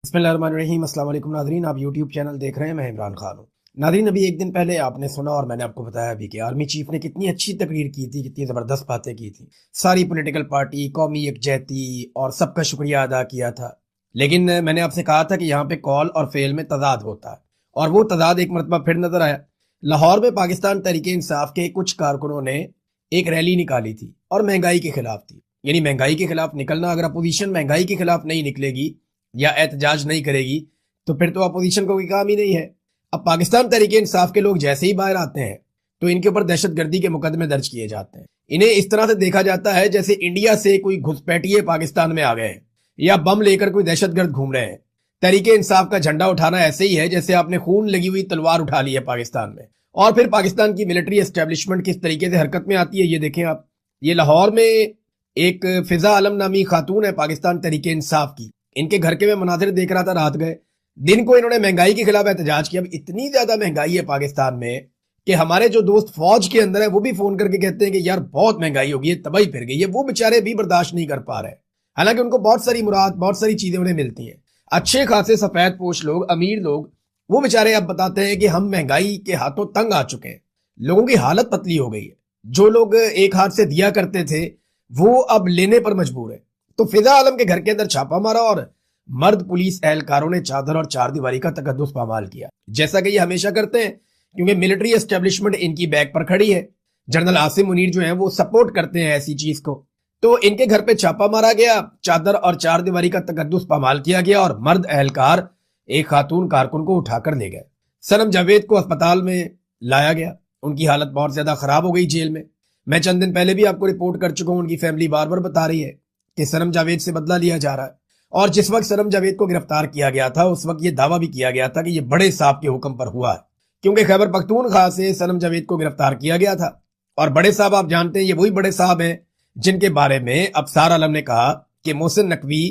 بسم اللہ الرحمن الرحیم۔ السلام علیکم ناظرین، آپ یوٹیوب چینل دیکھ رہے ہیں، میں عمران خان ہوں۔ ناظرین، ابھی ایک دن پہلے آپ نے سنا اور میں نے آپ کو بتایا بھی کہ آرمی چیف نے کتنی اچھی تقریر کی تھی، کتنی زبردست باتیں کی تھی، ساری پولیٹیکل پارٹی، قومی یکجہتی اور سب کا شکریہ ادا کیا تھا۔ لیکن میں نے آپ سے کہا تھا کہ یہاں پہ کال اور فعل میں تضاد ہوتا ہے، اور وہ تضاد ایک مرتبہ پھر نظر آیا۔ لاہور میں پاکستان تحریک انصاف کے کچھ کارکنوں نے ایک ریلی نکالی تھی اور مہنگائی کے خلاف تھی۔ یعنی مہنگائی کے خلاف نکلنا، اگر اپوزیشن مہنگائی کے خلاف نہیں نکلے گی یا احتجاج نہیں کرے گی تو پھر تو اپوزیشن کو کوئی کام ہی نہیں ہے۔ اب پاکستان تحریک انصاف کے لوگ جیسے ہی باہر آتے ہیں تو ان کے اوپر دہشت گردی کے مقدمے درج کیے جاتے ہیں۔ انہیں اس طرح سے دیکھا جاتا ہے جیسے انڈیا سے کوئی گھسپیٹیے پاکستان میں آ گئے ہیں یا بم لے کر کوئی دہشت گرد گھوم رہے ہیں۔ تحریک انصاف کا جھنڈا اٹھانا ایسے ہی ہے جیسے آپ نے خون لگی ہوئی تلوار اٹھا لی ہے پاکستان میں۔ اور پھر پاکستان کی ملٹری اسٹیبلشمنٹ کس طریقے سے حرکت میں آتی ہے یہ دیکھیں آپ۔ یہ لاہور میں ایک فضا عالم نامی خاتون ہے پاکستان تحریک انصاف کی، ان کے گھر کے میں مناظر دیکھ رہا تھا رات گئے دن کو، انہوں نے مہنگائی کے خلاف احتجاج کیا۔ اب اتنی زیادہ مہنگائی ہے پاکستان میں کہ ہمارے جو دوست فوج کے اندر ہیں وہ بھی فون کر کے کہتے ہیں کہ یار بہت مہنگائی ہوگی ہے، تباہی پھر گئی ہے۔ وہ بےچارے بھی برداشت نہیں کر پا رہے، حالانکہ ان کو بہت ساری مراد، بہت ساری چیزیں انہیں ملتی ہیں۔ اچھے خاصے سفید پوش لوگ، امیر لوگ، وہ بےچارے اب بتاتے ہیں کہ ہم مہنگائی کے ہاتھوں تنگ آ چکے ہیں، لوگوں کی حالت پتلی ہو گئی ہے۔ جو لوگ ایک ہاتھ سے دیا کرتے تھے وہ اب لینے پر مجبور ہے۔ تو فضا عالم کے گھر کے اندر چھاپا مارا اور مرد پولیس اہلکاروں نے چادر اور چار دیواری کا تقدس پامال کیا، جیسا کہ یہ ہمیشہ کرتے ہیں، کیونکہ ملٹری اسٹیبلشمنٹ ان کی بیک پر کھڑی ہے۔ جنرل عاصم منیر جو ہیں وہ سپورٹ کرتے ہیں ایسی چیز کو۔ تو ان کے گھر پہ چھاپا مارا گیا، چادر اور چار دیواری کا تقدس پامال کیا گیا اور مرد اہلکار ایک خاتون کارکن کو اٹھا کر لے گئے۔ صنم جاوید کو اسپتال میں لایا گیا، ان کی حالت بہت زیادہ خراب ہو گئی جیل میں۔ میں چند دن پہلے بھی آپ کو رپورٹ کر چکا ہوں، ان کی فیملی بار بار بتا رہی ہے کہ صنم جاوید سے بدلہ لیا جا رہا ہے۔ اور جس وقت صنم جاوید کو گرفتار کیا گیا تھا اس وقت یہ دعویٰ بھی کیا گیا تھا کہ یہ بڑے صاحب کے حکم پر ہوا ہے، کیونکہ خیبر پختونخوا سے صنم جاوید کو گرفتار کیا گیا تھا۔ اور بڑے صاحب آپ جانتے ہیں، یہ وہی بڑے صاحب ہیں جن کے بارے میں ابصار عالم نے کہا کہ محسن نقوی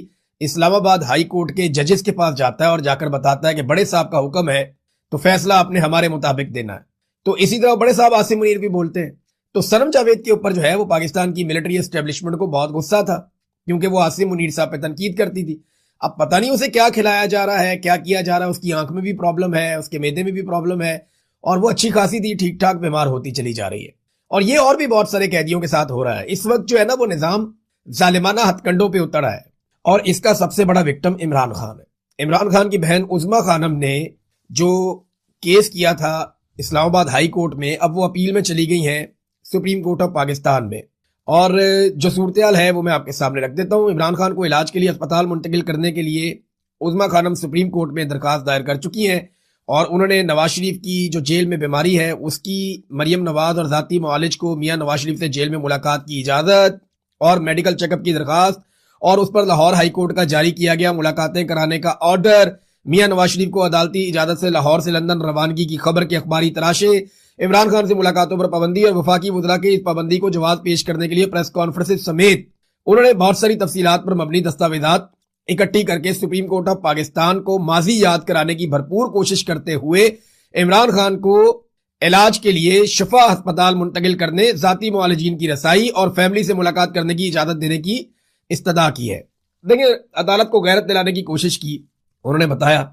اسلام آباد ہائی کورٹ کے ججز کے پاس جاتا ہے اور جا کر بتاتا ہے کہ بڑے صاحب کا حکم ہے تو فیصلہ آپ نے ہمارے مطابق دینا ہے۔ تو اسی طرح بڑے صاحب عاصم منیر بھی بولتے ہیں۔ تو صنم جاوید کے اوپر جو ہے وہ پاکستان کی ملٹری اسٹیبلشمنٹ کو بہت غصہ تھا، کیونکہ وہ عاصم منیر صاحب پہ تنقید کرتی تھی۔ اب پتہ نہیں اسے کیا کھلایا جا رہا ہے، کیا کیا جا رہا ہے، اس کی آنکھ میں بھی پرابلم ہے، اس کے معدے میں بھی پرابلم ہے، اور وہ اچھی خاصی تھی، ٹھیک ٹھاک بیمار ہوتی چلی جا رہی ہے۔ اور یہ اور بھی بہت سارے قیدیوں کے ساتھ ہو رہا ہے۔ اس وقت جو ہے نا وہ نظام ظالمانہ ہتھ کنڈوں پہ اترا ہے، اور اس کا سب سے بڑا وکٹم عمران خان ہے۔ عمران خان کی بہن عظمیٰ خانم نے جو کیس کیا تھا اسلام آباد ہائی کورٹ میں، اب وہ اپیل میں چلی گئی ہیں سپریم کورٹ آف پاکستان میں۔ اور جو صورتحال ہے وہ میں آپ کے سامنے رکھ دیتا ہوں۔ عمران خان کو علاج کے لیے اسپتال منتقل کرنے کے لیے عظمیٰ خانم سپریم کورٹ میں درخواست دائر کر چکی ہیں، اور انہوں نے نواز شریف کی جو جیل میں بیماری ہے اس کی مریم نواز اور ذاتی معالج کو میاں نواز شریف سے جیل میں ملاقات کی اجازت اور میڈیکل چیک اپ کی درخواست، اور اس پر لاہور ہائی کورٹ کا جاری کیا گیا ملاقاتیں کرانے کا آرڈر۔ میاں نواز شریف کو عدالتی اجازت سے لاہور سے لندن روانگی کی خبر کے اخباری تراشے، عمران خان سے ملاقاتوں پر پابندی اور وفاقی وزراء کی اس پابندی کو جواز پیش کرنے کے لیے پریس کانفرنس سمیت انہوں نے بہت ساری تفصیلات پر مبنی دستاویزات اکٹھی کر کے سپریم کورٹ آف پاکستان کو ماضی یاد کرانے کی بھرپور کوشش کرتے ہوئے عمران خان کو علاج کے لیے شفا ہسپتال منتقل کرنے، ذاتی معالجین کی رسائی اور فیملی سے ملاقات کرنے کی اجازت دینے کی استدعا کی ہے۔ دیکھیں، عدالت کو غیرت دلانے کی کوشش کی۔ انہوں نے بتایا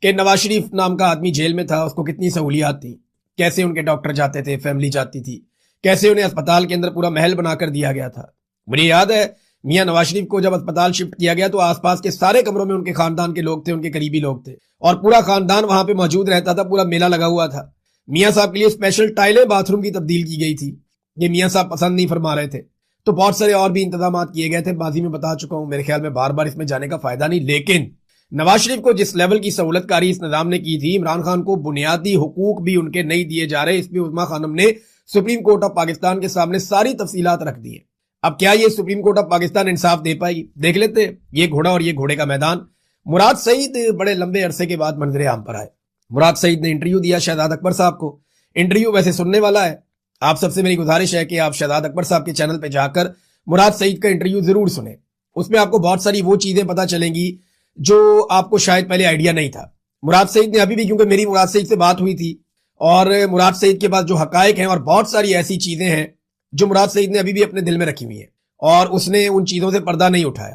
کہ نواز شریف نام کا آدمی جیل میں تھا، اس کو کتنی سہولیات تھی، کیسے ان کے ڈاکٹر جاتے تھے، فیملی جاتی تھی، کیسے انہیں اسپتال کے اندر پورا محل بنا کر دیا گیا تھا۔ مجھے یاد ہے میاں نواز شریف کو جب اسپتال شفٹ کیا گیا تو آس پاس کے سارے کمروں میں ان کے خاندان کے لوگ تھے، ان کے قریبی لوگ تھے، اور پورا خاندان وہاں پہ موجود رہتا تھا، پورا میلہ لگا ہوا تھا۔ میاں صاحب کے لیے اسپیشل ٹائلیں باتھ روم کی تبدیل کی گئی تھی، یہ میاں صاحب پسند نہیں فرما رہے تھے۔ تو بہت سارے اور بھی انتظامات کیے گئے تھے، ماضی میں بتا چکا ہوں، میرے خیال میں بار بار اس میں جانے کا فائدہ نہیں۔ لیکن نواز شریف کو جس لیول کی سہولت کاری اس نظام نے کی تھی، عمران خان کو بنیادی حقوق بھی ان کے نہیں دیے جا رہے۔ اس پہ عظمیٰ خانم نے سپریم کورٹ آف پاکستان کے سامنے ساری تفصیلات رکھ دی ہیں۔ اب کیا یہ سپریم کورٹ آف پاکستان انصاف دے پائے گی؟ دیکھ لیتے ہیں، یہ گھوڑا اور یہ گھوڑے کا میدان۔ مراد سعید بڑے لمبے عرصے کے بعد منظر عام پر آئے۔ مراد سعید نے انٹرویو دیا شہزاد اکبر صاحب کو۔ انٹرویو ویسے سننے والا ہے، آپ سب سے میری گزارش ہے کہ آپ شہزاد اکبر صاحب کے چینل پہ جا کر مراد سعید کا انٹرویو ضرور سنیں۔ اس میں آپ کو بہت ساری وہ چیزیں پتہ چلیں گی جو آپ کو شاید پہلے آئیڈیا نہیں تھا۔ مراد سعید نے ابھی بھی، کیونکہ میری مراد سعید سے بات ہوئی تھی، اور مراد سعید کے پاس جو حقائق ہیں اور بہت ساری ایسی چیزیں ہیں جو مراد سعید نے ابھی بھی اپنے دل میں رکھی ہوئی ہیں، اور اس نے ان چیزوں سے پردہ نہیں اٹھایا۔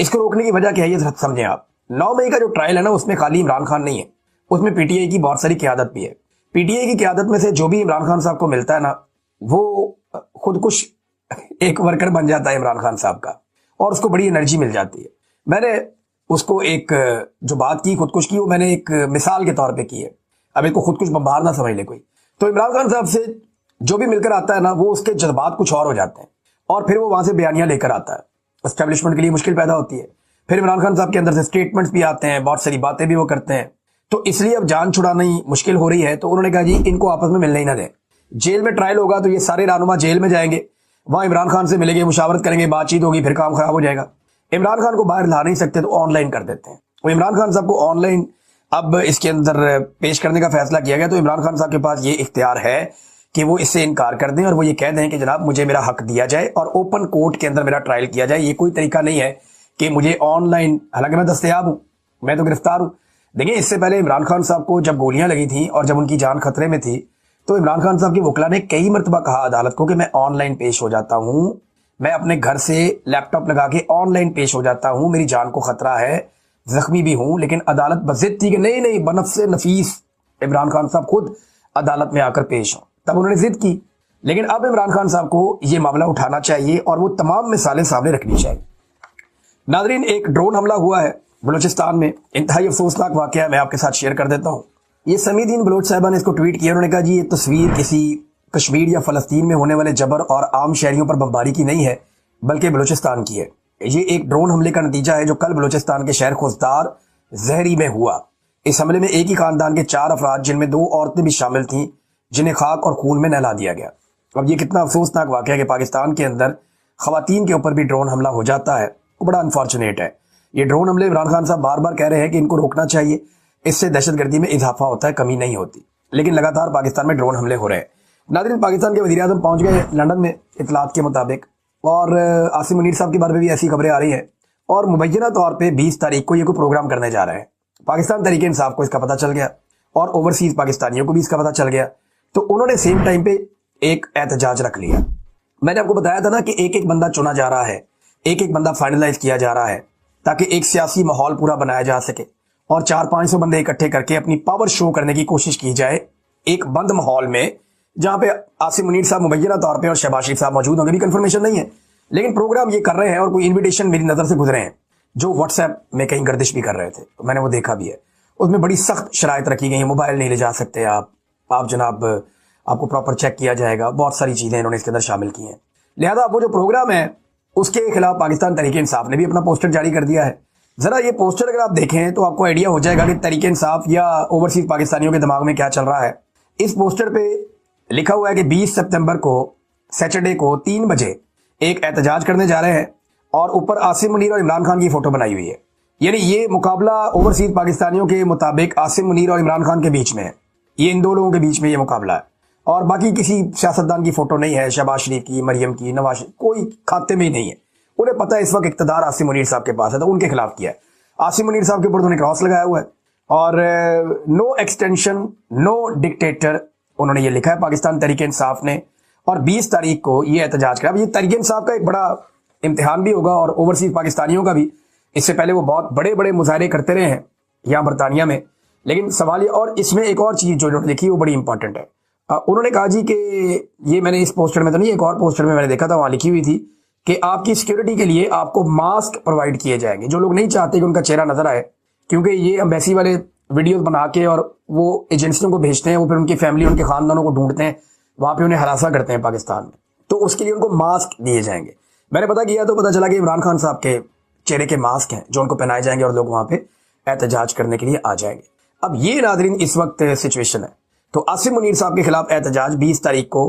اس کو روکنے کی وجہ کیا ہے یہ سمجھیں آپ. 9 مئی کا جو ٹرائل ہے نا اس میں خالی عمران خان نہیں ہے, اس میں پی ٹی آئی کی بہت ساری قیادت بھی ہے. پی ٹی آئی کی قیادت میں سے جو بھی عمران خان صاحب کو ملتا ہے نا وہ خودکش ایک ورکر بن جاتا ہے عمران خان صاحب کا, اور اس کو بڑی انرجی مل جاتی ہے. میں نے اس کو ایک جو بات کی خودکش کی وہ میں نے ایک مثال کے طور پہ کی ہے, اب اس کو خودکش بمبار نہ سمجھ لے کوئی. تو عمران خان صاحب سے جو بھی مل کر آتا ہے نا وہ اس کے جذبات کچھ اور ہو جاتے ہیں, اور پھر وہ وہاں سے بیانیاں لے کر آتا ہے. اسٹیبلشمنٹ کے لیے مشکل پیدا ہوتی ہے. پھر عمران خان صاحب کے اندر سے اسٹیٹمنٹس بھی آتے ہیں, بہت ساری باتیں بھی وہ کرتے ہیں. تو اس لیے اب جان چھڑانی مشکل ہو رہی ہے, تو انہوں نے کہا جی ان کو آپس میں ملنے ہی نہ دیں. جیل میں ٹرائل ہوگا تو یہ سارے رہنما جیل میں جائیں گے, وہاں عمران خان سے ملیں گے, مشاورت کریں گے, بات چیت ہوگی, پھر کام خراب ہو جائے گا. عمران خان کو باہر لا نہیں سکتے تو آن لائن کر دیتے ہیں. وہ عمران خان صاحب کو آن لائن اب اس کے اندر پیش کرنے کا فیصلہ کیا گیا. تو عمران خان صاحب کے پاس یہ اختیار ہے کہ وہ اس سے انکار کر دیں اور وہ یہ کہہ دیں کہ جناب مجھے میرا حق دیا جائے اور اوپن کورٹ کے اندر میرا ٹرائل کیا جائے. یہ کوئی طریقہ نہیں ہے کہ مجھے آن لائن, حالانکہ میں دستیاب ہوں, میں تو گرفتار ہوں. دیکھیں اس سے پہلے عمران خان صاحب کو جب گولیاں لگی تھیں اور جب ان کی جان خطرے میں تھی تو عمران خان صاحب کے وکلا نے کئی مرتبہ کہا عدالت کو کہ میں آن لائن پیش ہو جاتا ہوں, میں اپنے گھر سے لیپ ٹاپ لگا کے آن لائن پیش ہو جاتا ہوں, میری جان کو خطرہ ہے, زخمی بھی ہوں. لیکن عدالت بضد تھی کہ نہیں بنفس نفیس عمران خان صاحب خود عدالت میں آ کر پیش ہوں, تب انہوں نے ضد کی. لیکن اب عمران خان صاحب کو یہ معاملہ اٹھانا چاہیے اور وہ تمام مثالیں سامنے رکھنی چاہیے. ناظرین, ایک ڈرون حملہ ہوا ہے بلوچستان میں, انتہائی افسوسناک واقعہ ہے, میں آپ کے ساتھ شیئر کر دیتا ہوں. یہ سمیع الدین بلوچ صاحبہ نے اس کو ٹویٹ کیا. انہوں نے کہا جی یہ تصویر کسی کشمیر یا فلسطین میں ہونے والے جبر اور عام شہریوں پر بمباری کی نہیں ہے بلکہ بلوچستان کی ہے. یہ ایک ڈرون حملے کا نتیجہ ہے جو کل بلوچستان کے شہر خوزدار زہری میں ہوا. اس حملے میں ایک ہی خاندان کے 4 افراد جن میں 2 عورتیں بھی شامل تھیں جنہیں خاک اور خون میں نہلا دیا گیا. اب یہ کتنا افسوسناک واقعہ ہے کہ پاکستان کے اندر خواتین کے اوپر بھی ڈرون حملہ ہو جاتا ہے, وہ بڑا انفارچونیٹ ہے. یہ ڈرون حملے عمران خان صاحب بار بار کہہ رہے ہیں کہ ان کو روکنا چاہیے, اس سے دہشت گردی میں اضافہ ہوتا ہے, کمی نہیں ہوتی, لیکن لگاتار پاکستان میں ڈرون حملے ہو رہے ہیں. ناظرین, پاکستان کے وزیر اعظم پہنچ گئے لندن میں اطلاعات کے مطابق, اور عاصم منیر صاحب کے بارے میں بھی ایسی خبریں آ رہی ہیں, اور مبینہ طور پہ 20 تاریخ کو یہ کوئی پروگرام کرنے جا رہے ہیں. پاکستان تحریک انصاف کو اس کا پتہ چل گیا اور اوورسیز پاکستانیوں کو بھی اس کا پتہ چل گیا, تو انہوں نے سیم ٹائم پہ ایک احتجاج رکھ لیا. میں نے آپ کو بتایا تھا نا کہ ایک بندہ چنا جا رہا ہے, ایک بندہ فائنلائز کیا جا رہا ہے تاکہ ایک سیاسی ماحول پورا بنایا جا سکے, اور 400-500 بندے اکٹھے کر کے اپنی پاور شو کرنے کی کوشش کی جائے ایک بند ماحول میں, جہاں پہ عاصم منیر صاحب مبینہ طور پہ اور شہباز شریف صاحب موجود ہوں گے, بھی کنفرمیشن نہیں ہے, لیکن پروگرام یہ کر رہے ہیں اور کوئی انویٹیشن میری نظر سے گزرے ہیں جو واٹس ایپ میں کہیں گردش بھی کر رہے تھے, میں نے وہ دیکھا بھی ہے. اس میں بڑی سخت شرائط رکھی گئی ہیں, موبائل نہیں لے جا سکتے آپ جناب, آپ کو پراپر چیک کیا جائے گا, بہت ساری چیزیں انہوں نے اس کے اندر شامل کی ہیں. لہذا وہ جو پروگرام ہے اس کے خلاف پاکستان تحریک انصاف نے بھی اپنا پوسٹر جاری کر دیا ہے. ذرا یہ پوسٹر اگر آپ دیکھیں تو آپ کو آئیڈیا ہو جائے گا کہ تحریک انصاف یا اوورسیز پاکستانیوں کے دماغ میں کیا چل رہا ہے. اس پوسٹر پہ لکھا ہوا ہے کہ 20 سپتمبر کو سیٹرڈے کو 3 بجے ایک احتجاج کرنے جا رہے ہیں, اور اوپر عاصم منیر اور عمران خان کی فوٹو بنائی ہوئی ہے. یعنی یہ مقابلہ اوورسیز پاکستانیوں کے مطابق عاصم منیر اور عمران خان کے بیچ میں ہے, یہ ان 2 لوگوں کے بیچ میں یہ مقابلہ ہے, اور باقی کسی سیاستدان کی فوٹو نہیں ہے, شہباز شریف کی, مریم کی, نواز شریف, کوئی کھاتے میں ہی نہیں ہے. انہیں پتہ ہے اس وقت اقتدار عاصم منیر صاحب کے پاس ہے, تو ان کے خلاف کیا ہے. عاصم منیر صاحب کے اوپر انہوں نے کراس لگایا ہوا ہے, اور نو ایکسٹینشن نو ڈکٹیٹر انہوں نے یہ لکھا ہے پاکستان تحریک انصاف نے, اور 20 تاریخ کو یہ احتجاج کرا. یہ تحریک انصاف کا ایک بڑا امتحان بھی ہوگا اور اوورسیز پاکستانیوں کا بھی. اس سے پہلے وہ بہت بڑے بڑے مظاہرے کرتے رہے ہیں یہاں برطانیہ میں, لیکن سوال یہ, اور اس میں ایک اور چیز جو انہوں نے لکھی وہ بڑی امپورٹنٹ ہے. انہوں نے کہا جی کہ یہ میں نے اس پوسٹر میں تو نہیں, ایک اور پوسٹر میں نے دیکھا تھا, وہاں لکھی ہوئی تھی کہ آپ کی سیکیورٹی کے لیے آپ کو ماسک پرووائڈ کیے جائیں گے. جو لوگ نہیں چاہتے کہ ان کا چہرہ نظر آئے, کیونکہ یہ ایمبیسی والے ویڈیوز بنا کے اور وہ ایجنسیوں کو بھیجتے ہیں, وہ پھر ان کی فیملی ان کے خاندانوں کو ڈھونڈتے ہیں, وہاں پہ انہیں ہراساں کرتے ہیں پاکستان میں, تو اس کے لیے ان کو ماسک دیے جائیں گے. میں نے پتا کیا تو پتا چلا کہ عمران خان صاحب کے چہرے کے ماسک ہیں جو ان کو پہنائے جائیں گے اور لوگ وہاں پہ احتجاج کرنے کے لیے آ جائیں گے. اب یہ ناظرین اس وقت سچویشن ہے. تو عاصم منیر صاحب کے خلاف احتجاج 20 تاریخ کو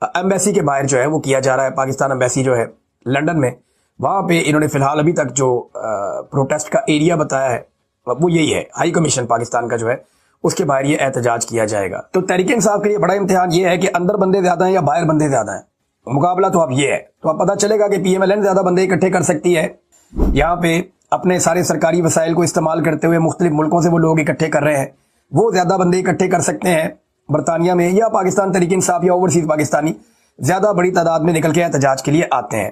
ایمبیسی کے باہر جو ہے وہ کیا جا رہا ہے, پاکستان ایمبیسی جو ہے لندن میں, وہاں پہ انہوں نے فی الحال ابھی تک جو پروٹیسٹ کا ایریا بتایا ہے وہ یہی ہے, ہائی کمیشن پاکستان کا جو ہے اس کے باہر یہ احتجاج کیا جائے گا. تو تحریک انصاف کے لیے بڑا امتحان یہ ہے کہ اندر بندے زیادہ ہیں یا باہر بندے زیادہ ہیں. مقابلہ تو اب یہ ہے, تو اب پتہ چلے گا کہ پی ایم ایل این زیادہ بندے اکٹھے کر سکتی ہے, یہاں پہ اپنے سارے سرکاری وسائل کو استعمال کرتے ہوئے مختلف ملکوں سے وہ لوگ اکٹھے کر رہے ہیں, وہ زیادہ بندے اکٹھے کر سکتے ہیں برطانیہ میں, یا پاکستان تحریک انصاف یا اوورسیز پاکستانی زیادہ بڑی تعداد میں نکل کے احتجاج کے لیے آتے ہیں.